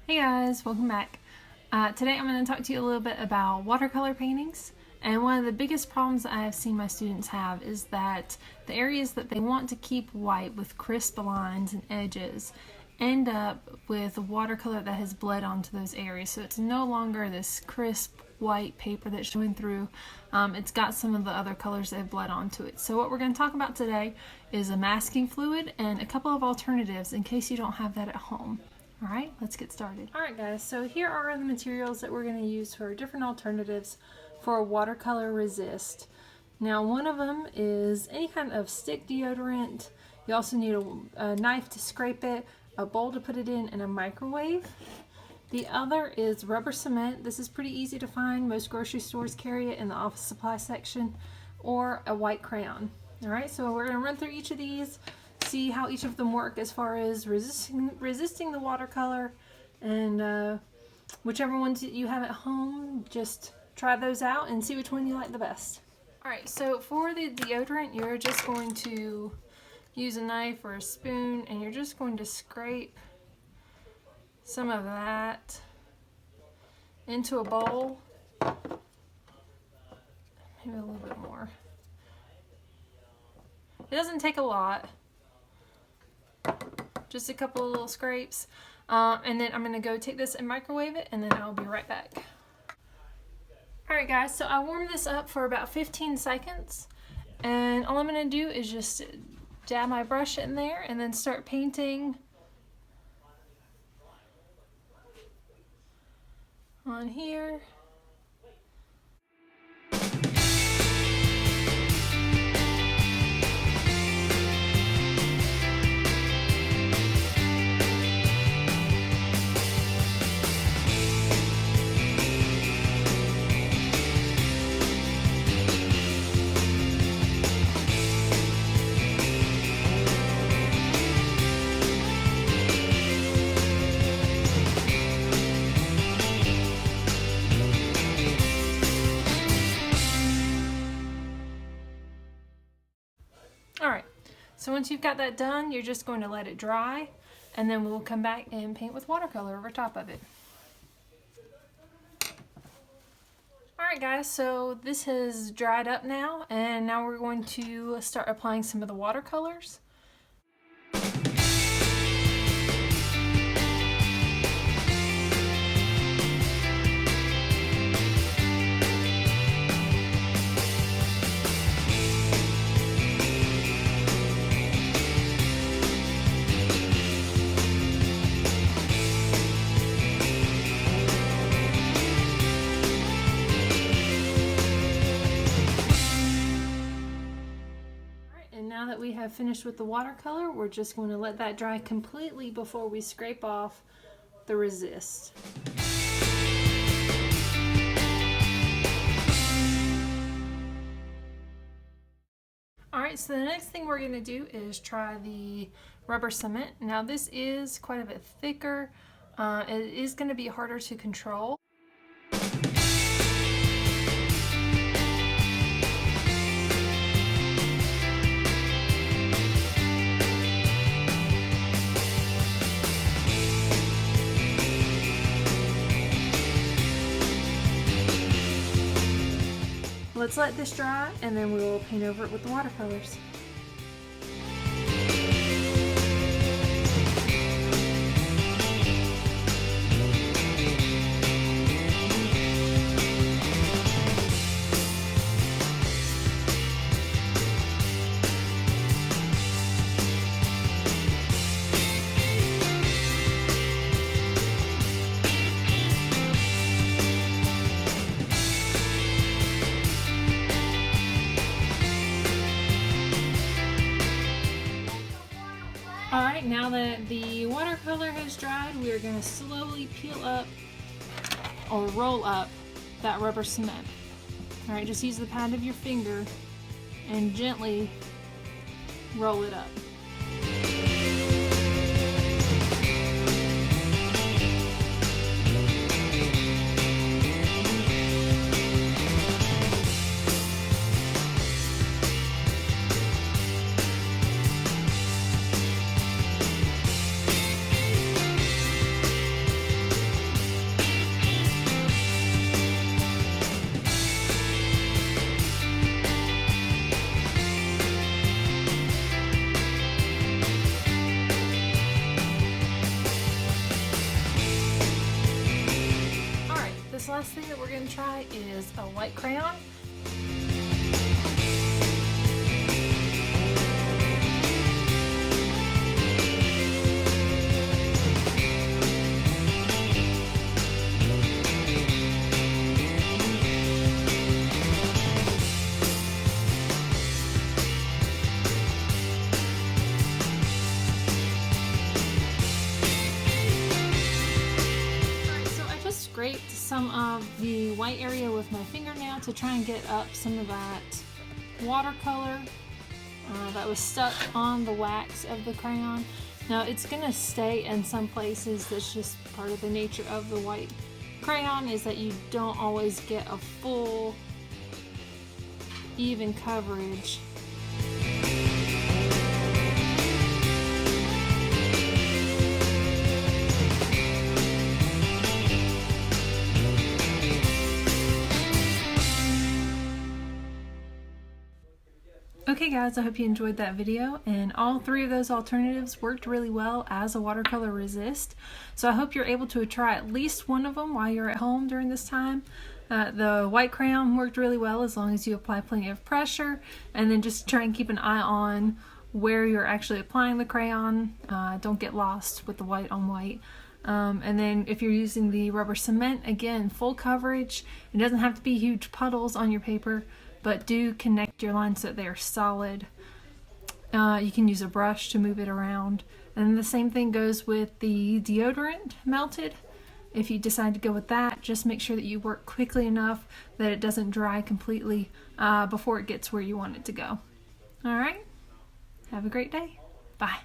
Hey guys, welcome back. Today I'm going to talk to you a little bit about watercolor paintings. And one of the biggest problems that I have seen my students have is that the areas that they want to keep white with crisp lines and edges end up with watercolor that has bled onto those areas. So it's no longer this crisp white paper that's showing through. It's got some of the other colors that have bled onto it. So what we're going to talk about today is a masking fluid and a couple of alternatives in case you don't have that at home. Alright, let's get started. Alright guys, so here are the materials that we're going to use for different alternatives for a watercolor resist. Now one of them is any kind of stick deodorant. You also need a knife to scrape it, a bowl to put it in, and a microwave. The other is rubber cement. This is pretty easy to find. Most grocery stores carry it in the office supply section, or a white crayon. Alright, so we're going to run through each of these, see how each of them work as far as resisting the watercolor, and whichever ones you have at home, just try those out and see which one you like the best. Alright, so for the deodorant, you're just going to use a knife or a spoon and you're just going to scrape some of that into a bowl, maybe a little bit more. It doesn't take a lot, just a couple of little scrapes, and then I'm going to go take this and microwave it, and then I'll be right back. Alright guys, so I warmed this up for about 15 seconds, and all I'm going to do is just dab my brush in there and then start painting on here. Alright, so once you've got that done, you're just going to let it dry, and then we'll come back and paint with watercolor over top of it. Alright guys, so this has dried up now, and now we're going to start applying some of the watercolors. Now that we have finished with the watercolor, we're just going to let that dry completely before we scrape off the resist. Alright, so the next thing we're going to do is try the rubber cement. Now this is quite a bit thicker. It is going to be harder to control. Let's let this dry, and then we will paint over it with the watercolors. Alright, now that the watercolor has dried, we are going to slowly peel up or roll up that rubber cement. Alright, just use the pad of your finger and gently roll it up. this last thing that we're going to try is a white crayon. Scraped some of the white area with my fingernail to try and get up some of that watercolor that was stuck on the wax of the crayon. Now it's gonna stay in some places. That's just part of the nature of the white crayon, is that you don't always get a full even coverage. Okay guys, I hope you enjoyed that video, and all three of those alternatives worked really well as a watercolor resist. So I hope you're able to try at least one of them while you're at home during this time. The white crayon worked really well as long as you apply plenty of pressure, and then just try and keep an eye on where you're actually applying the crayon. Don't get lost with the white on white. And then if you're using the rubber cement, again, full coverage. It doesn't have to be huge puddles on your paper, but do connect your lines so they are solid. You can use a brush to move it around. And the same thing goes with the deodorant melted. If you decide to go with that, just make sure that you work quickly enough that it doesn't dry completely before it gets where you want it to go. Alright, have a great day. Bye.